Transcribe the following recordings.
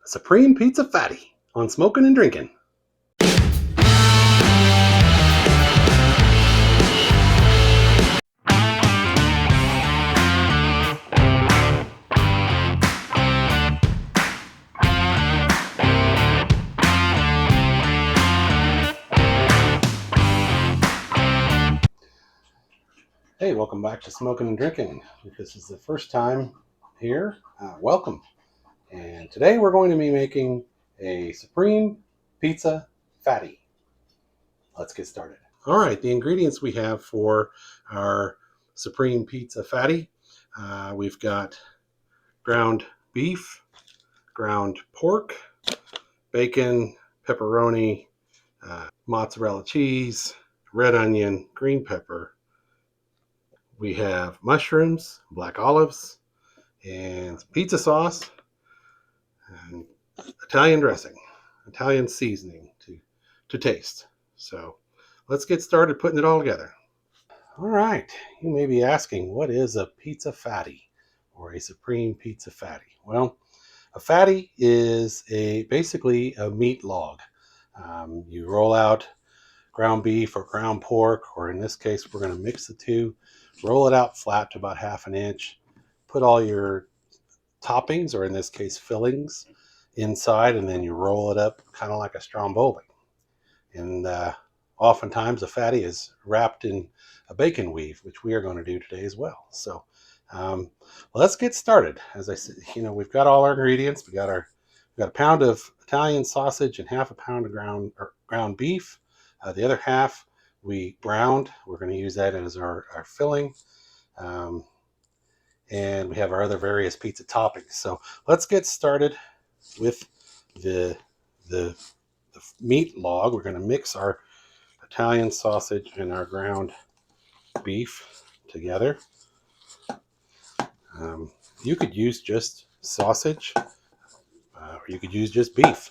Supreme Pizza Fatty on Smokin' and Drinkin'. Hey, welcome back to Smokin' and Drinkin'. If this is the first time here, welcome. And today we're going to be making a Supreme Pizza Fatty. Let's get started. All right, the ingredients we have for our Supreme Pizza Fatty, we've got ground beef, ground pork, bacon, pepperoni, mozzarella cheese, red onion, green pepper. We have mushrooms, black olives, and pizza sauce, and Italian dressing, Italian seasoning to taste. So let's get started putting it all together. All right, you may be asking, what is a pizza fatty or a Supreme Pizza Fatty? Well, a fatty is basically a meat log. You roll out ground beef or ground pork, or in this case, we're going to mix the two, roll it out flat to about 1/2 inch, put all your toppings, or in this case, fillings, inside, and then you roll it up kind of like a stromboli. And oftentimes a fatty is wrapped in a bacon weave, which we are going to do today as well. So let's get started. As I said, we've got all our ingredients. We've got a pound of Italian sausage and 1/2 pound of ground beef. The other half we browned. We're going to use that as our filling. And we have our other various pizza toppings. So let's get started with the meat log. We're going to mix our Italian sausage and our ground beef together. You could use just sausage, or you could use just beef.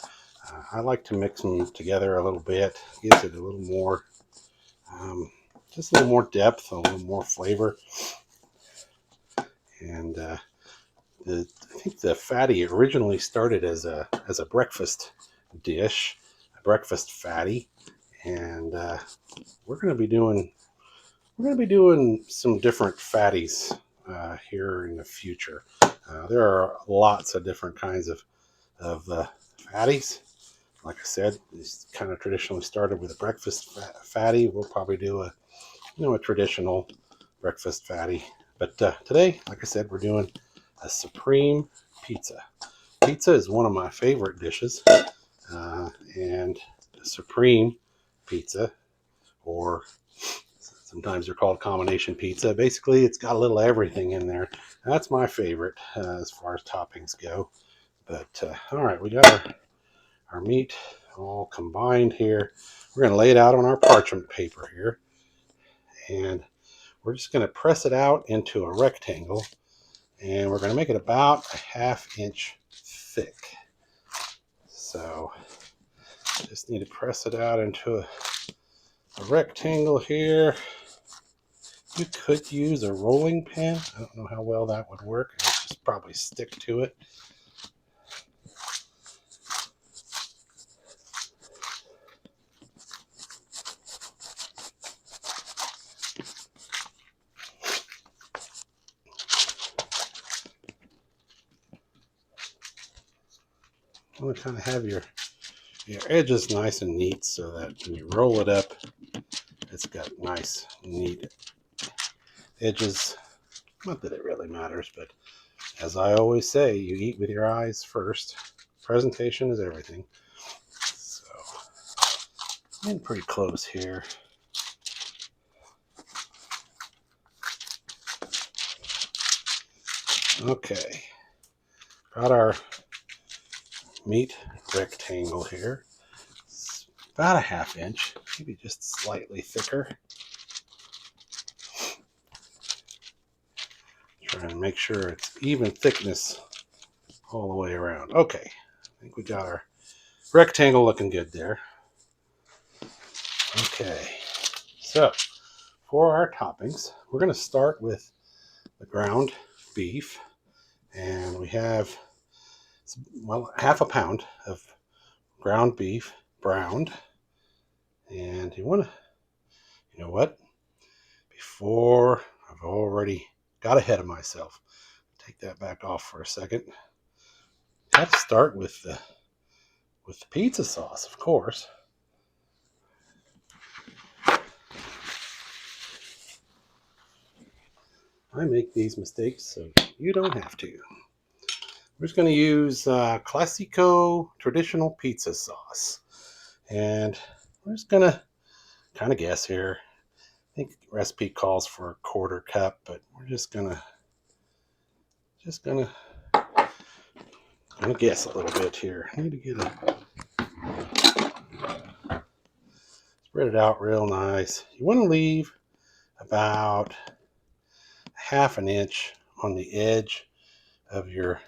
I like to mix them together a little bit. Gives it a little more, just a little more depth, a little more flavor. And I think the fatty originally started as a breakfast dish, a breakfast fatty, and we're going to be doing some different fatties here in the future. There are lots of different kinds of fatties. Like I said, this kind of traditionally started with a breakfast fatty. We'll probably do a traditional breakfast fatty. But today, like I said, we're doing a Supreme Pizza. Pizza is one of my favorite dishes, and Supreme Pizza, or sometimes they're called combination pizza. Basically, it's got a little everything in there. That's my favorite as far as toppings go. But all right, we got our meat all combined here. We're going to lay it out on our parchment paper here, and we're just going to press it out into a rectangle, and we're going to make it about a 1/2 inch thick. So just need to press it out into a rectangle here. You could use a rolling pin. I don't know how well that would work. It would just probably stick to it. You want to kind of have your edges nice and neat so that when you roll it up, it's got nice, neat edges. Not that it really matters, but as I always say, you eat with your eyes first. Presentation is everything. So, I'm in pretty close here. Okay, got our meat rectangle here. It's about a 1/2 inch, maybe just slightly thicker. Try and make sure it's even thickness all the way around. Okay, I think we got our rectangle looking good there. Okay, so for our toppings, we're going to start with the ground beef, and we have It's, well, half a pound of ground beef, browned. And you want to, you know what? Before I've already got ahead of myself. Take that back off for a second. Got to start with the pizza sauce, of course. I make these mistakes so you don't have to. We're just going to use Classico traditional pizza sauce. And we're just going to kind of guess here. I think the recipe calls for a quarter cup, but we're just gonna guess a little bit here. I need to get spread it out real nice. You want to leave about half an inch on the edge of your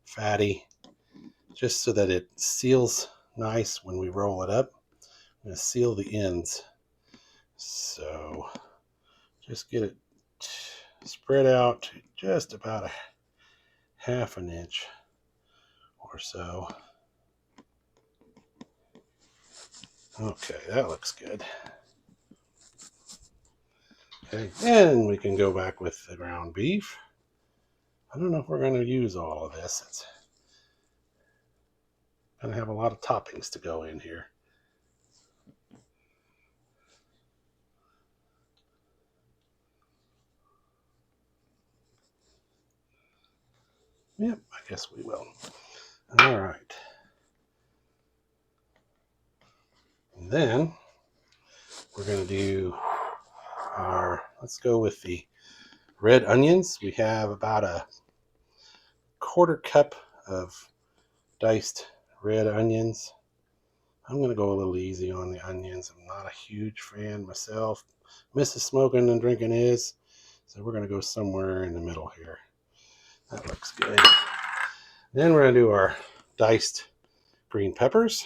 fatty, just so that it seals nice when we roll it up. I'm going to seal the ends, so just get it spread out to just about a half an inch or so. Okay, that looks good. Okay, then we can go back with the ground beef. I don't know if we're going to use all of this. It's going to have a lot of toppings to go in here. Yep, I guess we will. All right. And then we're going to do let's go with the red onions. We have about a quarter cup of diced red onions. I'm going to go a little easy on the onions. I'm not a huge fan myself. Mrs. Smokin and Drinkin is. So we're going to go somewhere in the middle here. That looks good. Then we're going to do our diced green peppers.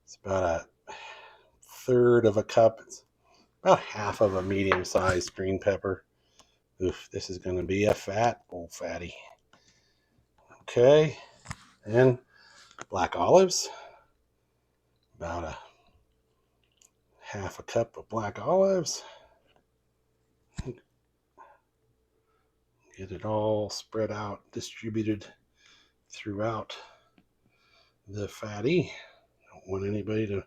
It's about a third of a cup. It's about half of a medium-sized green pepper. Oof, this is going to be a old fatty. Okay, and black olives. About a half a cup of black olives. Get it all spread out, distributed throughout the fatty. Don't want anybody to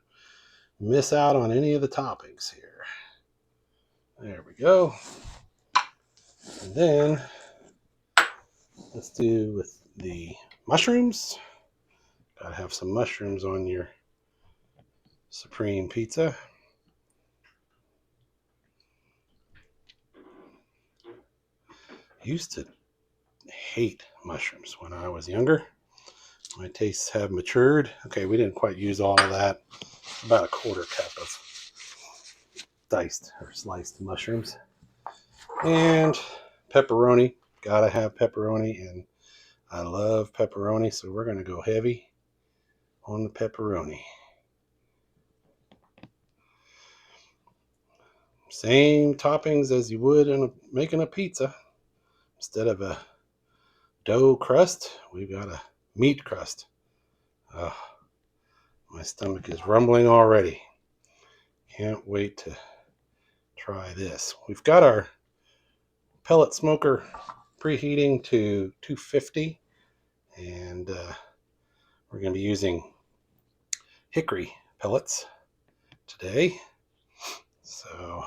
miss out on any of the toppings here. There we go. And then let's do with the mushrooms. Gotta have some mushrooms on your supreme pizza. Used to hate mushrooms when I was younger. My tastes have matured. Okay, we didn't quite use all of that. About a quarter cup of diced or sliced mushrooms. And pepperoni. Gotta have pepperoni, and I love pepperoni, so we're gonna go heavy on the pepperoni. Same toppings as you would in making a pizza. Instead of a dough crust, we've got a meat crust. My stomach is rumbling already. Can't wait to try this. We've got our pellet smoker preheating to 250, and we're going to be using hickory pellets today. So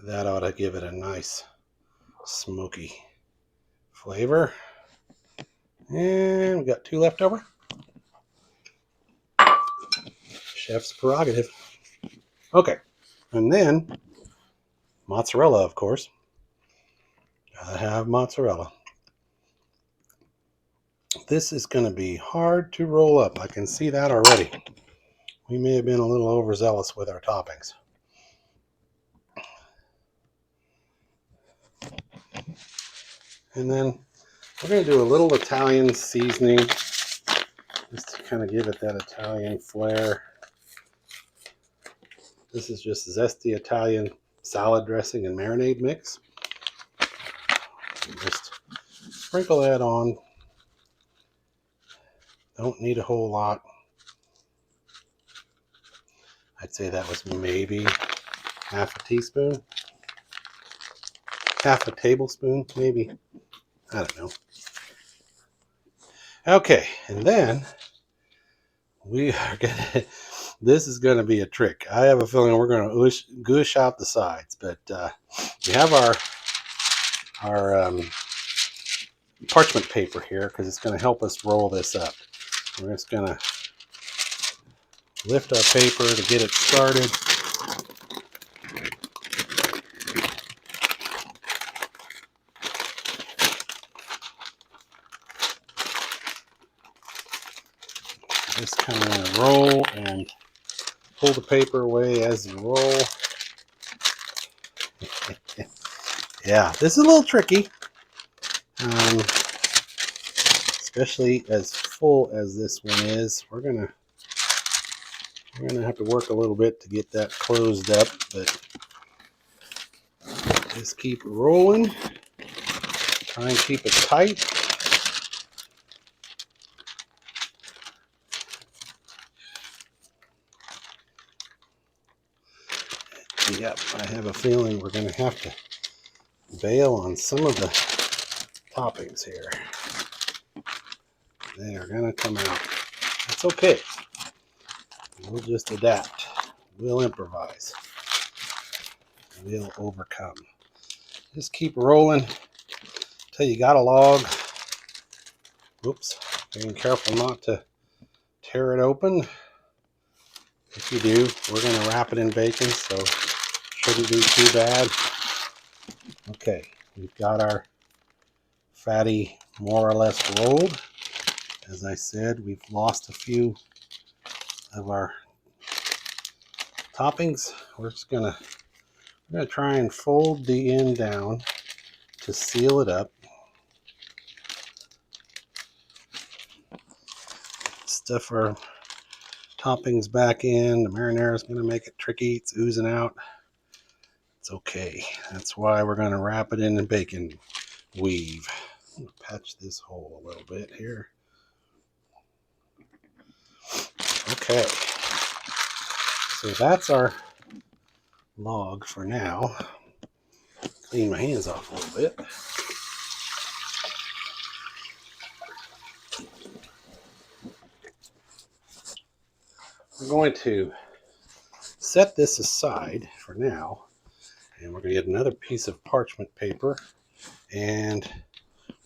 that ought to give it a nice smoky flavor. And we got 2 left over. Chef's prerogative. Okay, and then mozzarella, of course. Gotta have mozzarella. This is going to be hard to roll up. I can see that already. We may have been a little overzealous with our toppings. And then we're going to do a little Italian seasoning, just to kind of give it that Italian flair. This is just zesty Italian salad dressing and marinade mix. Just sprinkle that on Don't need a whole lot. I'd say that was maybe half a teaspoon, half a tablespoon, maybe. I don't know. Okay, and then we are gonna. This is gonna be a trick. I have a feeling we're gonna goosh out the sides, but we have our parchment paper here because it's gonna help us roll this up. We're just gonna lift our paper to get it started. Just kind of roll and pull the paper away as you roll. Yeah, this is a little tricky, especially as full as this one is. We're gonna have to work a little bit to get that closed up, but just keep rolling. Try and keep it tight. Yep, I have a feeling we're going to have to bail on some of the toppings here. They are going to come out. That's okay. We'll just adapt. We'll improvise. We'll overcome. Just keep rolling until you got a log. Oops. Being careful not to tear it open. If you do, we're going to wrap it in bacon, so shouldn't be too bad. Okay, we've got our fatty more or less rolled. As I said, we've lost a few of our toppings. We're gonna try and fold the end down to seal it up. Stuff our toppings back in. The marinara is gonna make it tricky. It's oozing out. It's okay. That's why we're gonna wrap it in the bacon weave. I'm gonna patch this hole a little bit here. Okay. So that's our log for now. Clean my hands off a little bit. We're going to set this aside for now, and we're going to get another piece of parchment paper, and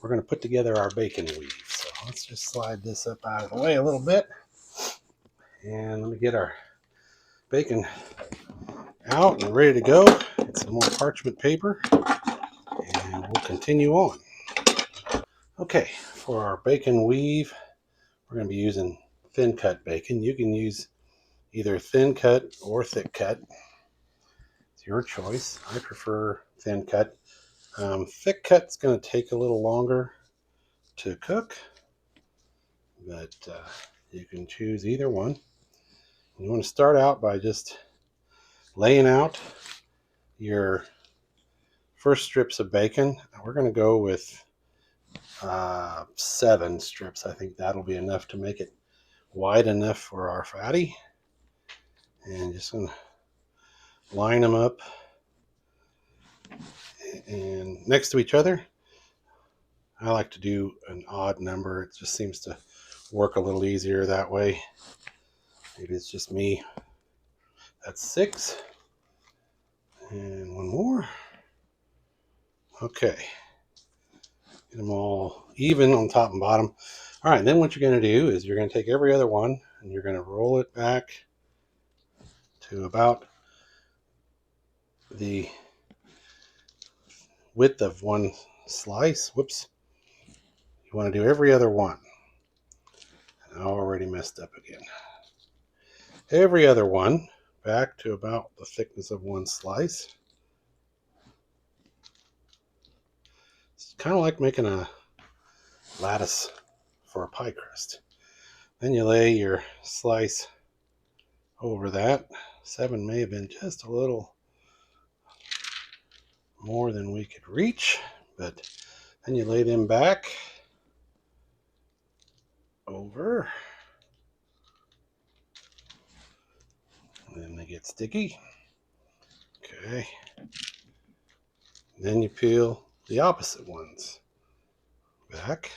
we're going to put together our bacon weave. So let's just slide this up out of the way a little bit, and let me get our bacon out and ready to go. Get some more parchment paper, and we'll continue on. Okay, for our bacon weave, we're going to be using thin cut bacon. You can use either thin cut or thick cut. It's your choice. I prefer thin cut. Thick cut's going to take a little longer to cook, but you can choose either one. You want to start out by just laying out your first strips of bacon. We're going to go with 7 strips. I think that'll be enough to make it wide enough for our fatty. And just going to line them up and next to each other. I like to do an odd number. It just seems to work a little easier that way. Maybe it's just me. That's 6. And one more. Okay. Get them all even on top and bottom. All right, then what you're going to do is you're going to take every other one and you're going to roll it back to about the width of one slice. Whoops. You want to do every other one. I already messed up again. Every other one back to about the thickness of one slice. It's kind of like making a lattice for a pie crust. Then you lay your slice over that. 7 may have been just a little more than we could reach, but then you lay them back over over. And then they get sticky. Okay. Then you peel the opposite ones back.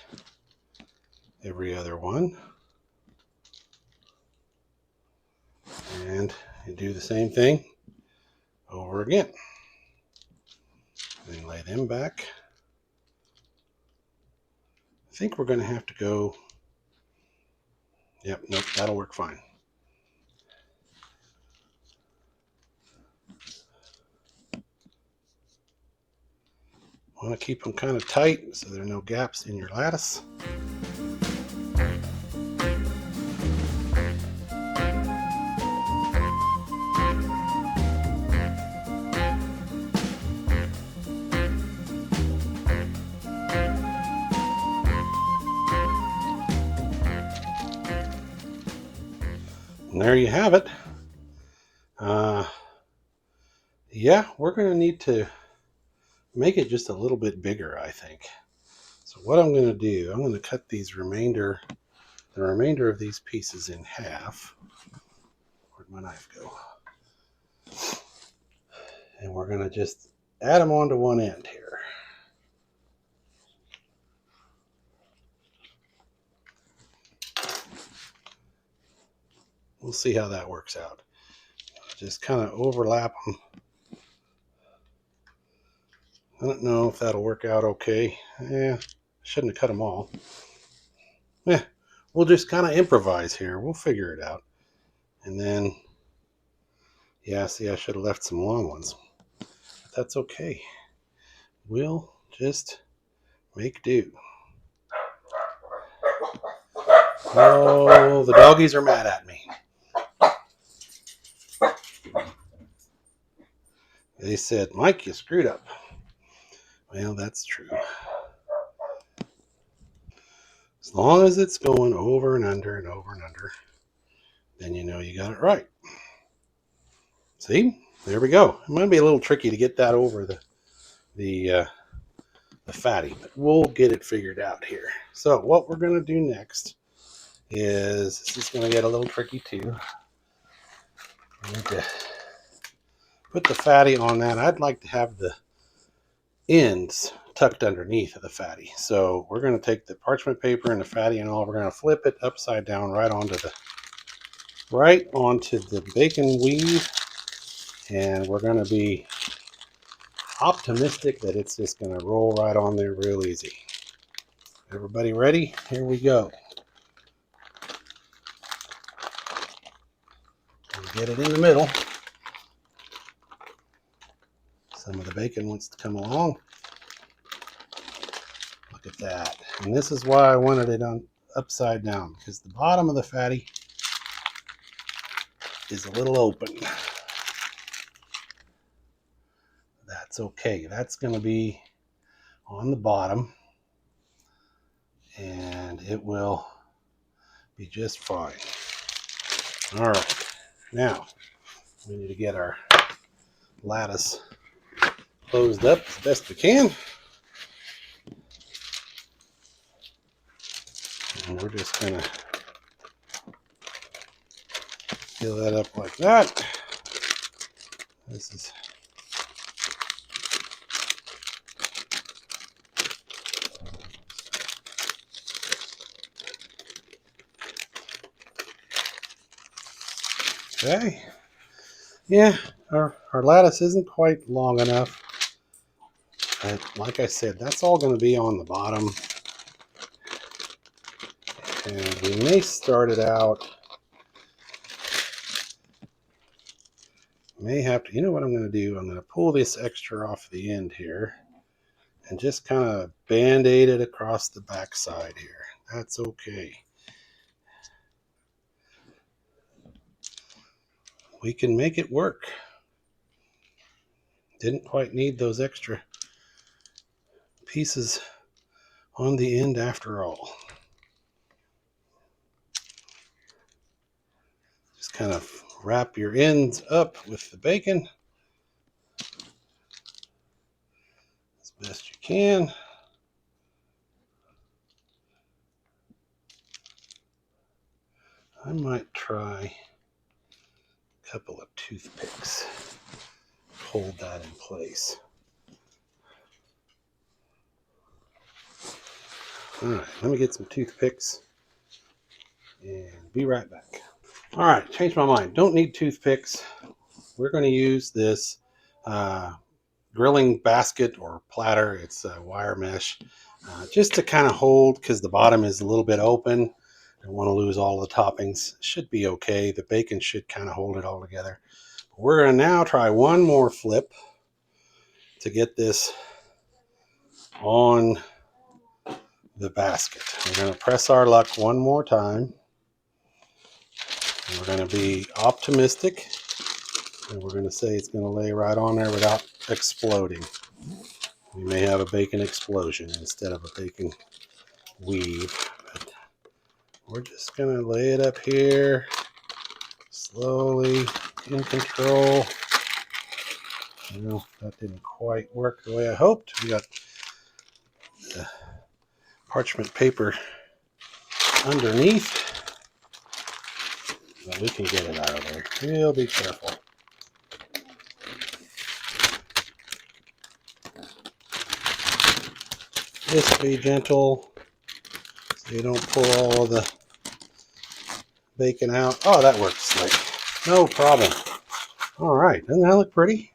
Every other one. And you do the same thing over again. Then lay them back. I think we're going to have to go. Yep, nope, that'll work fine. Want to keep them kind of tight so there are no gaps in your lattice. And there you have it. Yeah, we're going to need to make it just a little bit bigger, I think. So what I'm going to do, I'm going to cut the remainder of these pieces in half. Where'd my knife go? And we're going to just add them onto one end here. We'll see how that works out. Just kind of overlap them. I don't know if that'll work out okay. Shouldn't have cut them all. We'll just kind of improvise here. We'll figure it out. And then, yeah, see, I should have left some long ones. But that's okay. We'll just make do. Oh, the doggies are mad at me. They said, Mike, you screwed up. Well, that's true. As long as it's going over and under and over and under, then you know you got it right. See? There we go. It might be a little tricky to get that over the fatty, but we'll get it figured out here. So what we're going to do next is, this is going to get a little tricky too. I need to put the fatty on that. I'd like to have the ends tucked underneath of the fatty. So we're going to take the parchment paper and the fatty and all, we're going to flip it upside down right onto the bacon weave, and we're going to be optimistic that it's just going to roll right on there real easy. Everybody ready? Here we go. Get it in the middle. Some of the bacon wants to come along. Look at that. And this is why I wanted it on upside down, because the bottom of the fatty is a little open. That's okay. That's going to be on the bottom, and it will be just fine. All right. Now, we need to get our lattice closed up as best we can. And we're just going to fill that up like that. This is okay. Yeah, our lattice isn't quite long enough. But like I said, that's all going to be on the bottom. And we may start it out. May have to, you know what I'm going to do? I'm going to pull this extra off the end here and just kind of band-aid it across the back side here. That's okay. We can make it work. Didn't quite need those extra pieces on the end after all. Just kind of wrap your ends up with the bacon as best you can. I might try a couple of toothpicks. Hold that in place. All right, let me get some toothpicks and be right back. All right, changed my mind. Don't need toothpicks. We're going to use this grilling basket or platter. It's a wire mesh, just to kind of hold, because the bottom is a little bit open. Don't want to lose all the toppings. Should be okay. The bacon should kind of hold it all together. We're going to now try one more flip to get this on the basket. We're going to press our luck one more time. And we're going to be optimistic, and we're going to say it's going to lay right on there without exploding. We may have a bacon explosion instead of a bacon weave, but we're just going to lay it up here slowly, in control. Well, that didn't quite work the way I hoped. We got the parchment paper underneath, but we can get it out of there. We'll be careful. Just be gentle so you don't pull all of the bacon out. Oh, that works. Like, no problem. All right, doesn't that look pretty?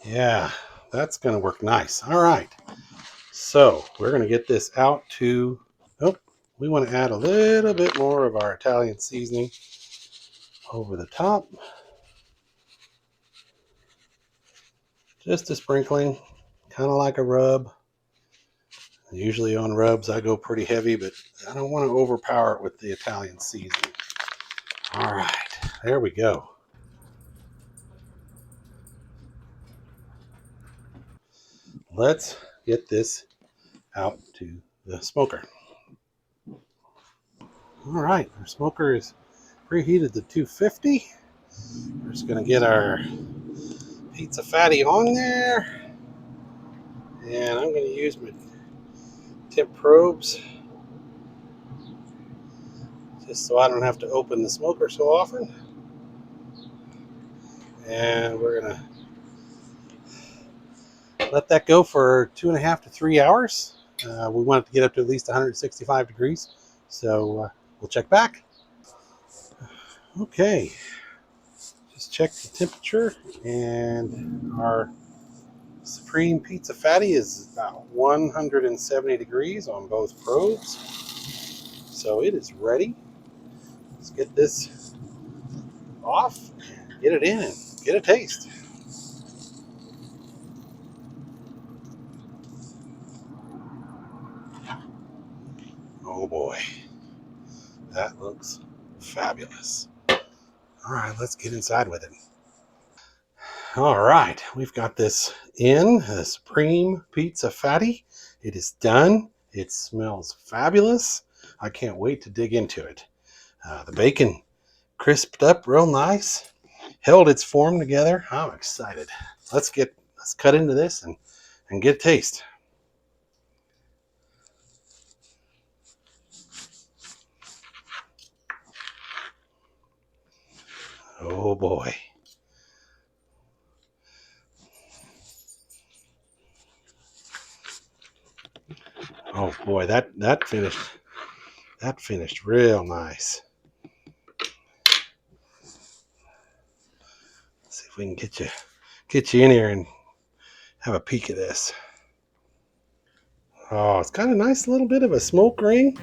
Yeah, that's going to work nice. All right, so we're going to get this out to, oh, we want to add a little bit more of our Italian seasoning over the top. Just a sprinkling, kind of like a rub. Usually on rubs I go pretty heavy, but I don't want to overpower it with the Italian seasoning. All right, there we go. Let's get this out to the smoker. All right, our smoker is preheated to 250. We're just going to get our pizza fatty on there, and I'm going to use my temp probes just so I don't have to open the smoker so often. And we're going to let that go for 2.5 to 3 hours. We want it to get up to at least 165 degrees, so we'll check back. Okay, just check the temperature, and our supreme pizza fatty is about 170 degrees on both probes, so it is ready. Let's get this off, get it in, and get a taste. Oh boy, that looks fabulous. All right, let's get inside with it. All right, we've got this in, the supreme pizza fatty. It is done. It smells fabulous. I can't wait to dig into it. The bacon crisped up real nice, held its form together. I'm excited. Let's cut into this and get a taste. Oh boy. Oh boy, that finished real nice. Let's see if we can get you in here and have a peek at this. Oh, it's got a nice little bit of a smoke ring,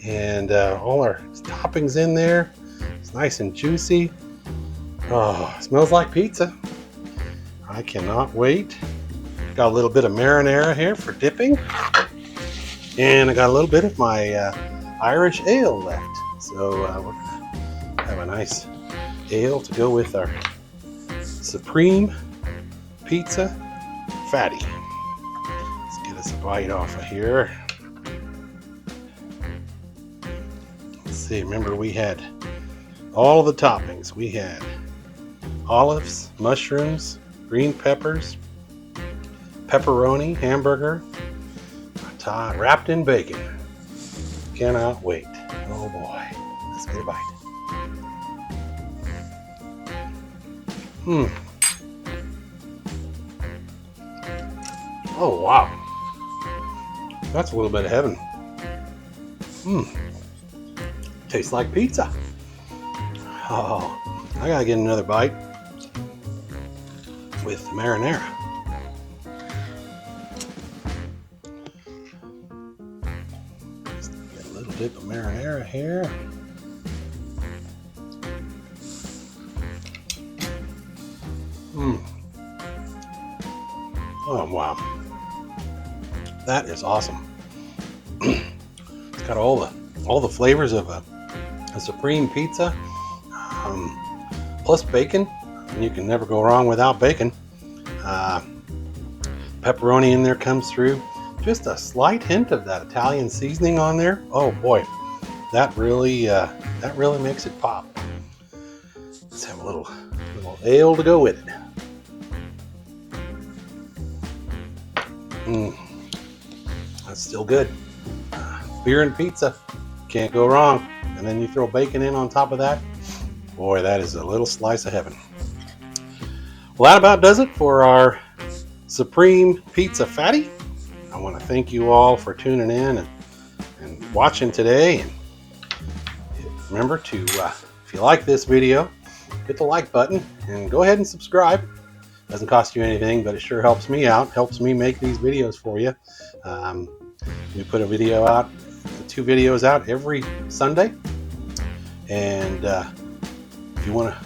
and all our toppings in there. It's nice and juicy. Oh, it smells like pizza. I cannot wait. Got a little bit of marinara here for dipping, and I got a little bit of my Irish ale left. So we're gonna have a nice ale to go with our supreme pizza fatty. Let's get us a bite off of here. Let's see, remember we had all the toppings. We had olives, mushrooms, green peppers, pepperoni, hamburger, wrapped in bacon. Cannot wait. Oh boy, let's get a bite. Oh wow, that's a little bit of heaven. Tastes like pizza. Oh, I gotta get another bite with the marinara. Just get a little dip of marinara here. Oh wow, that is awesome. It's got all the flavors of a supreme pizza, plus bacon. And you can never go wrong without bacon. Pepperoni in there comes through. Just a slight hint of that Italian seasoning on there. Oh boy, that really makes it pop. Let's have a little ale to go with it. That's still good. Beer and pizza, can't go wrong. And then you throw bacon in on top of that. Boy, that is a little slice of heaven. Well, that about does it for our Supreme Pizza Fatty. I want to thank you all for tuning in and watching today. And remember to, if you like this video, hit the like button and go ahead and subscribe. Doesn't cost you anything, but it sure helps me out. Helps me make these videos for you. We put a video out, 2 videos out every Sunday. And if you want to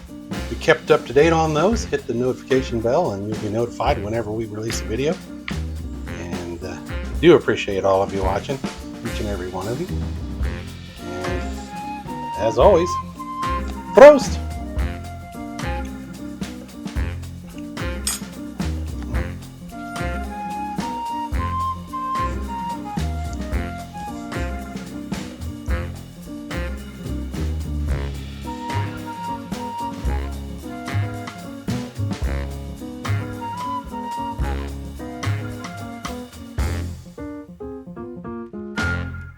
be kept up to date on those, hit the notification bell and you'll be notified whenever we release a video. And I do appreciate all of you watching, each and every one of you. And as always, Prost!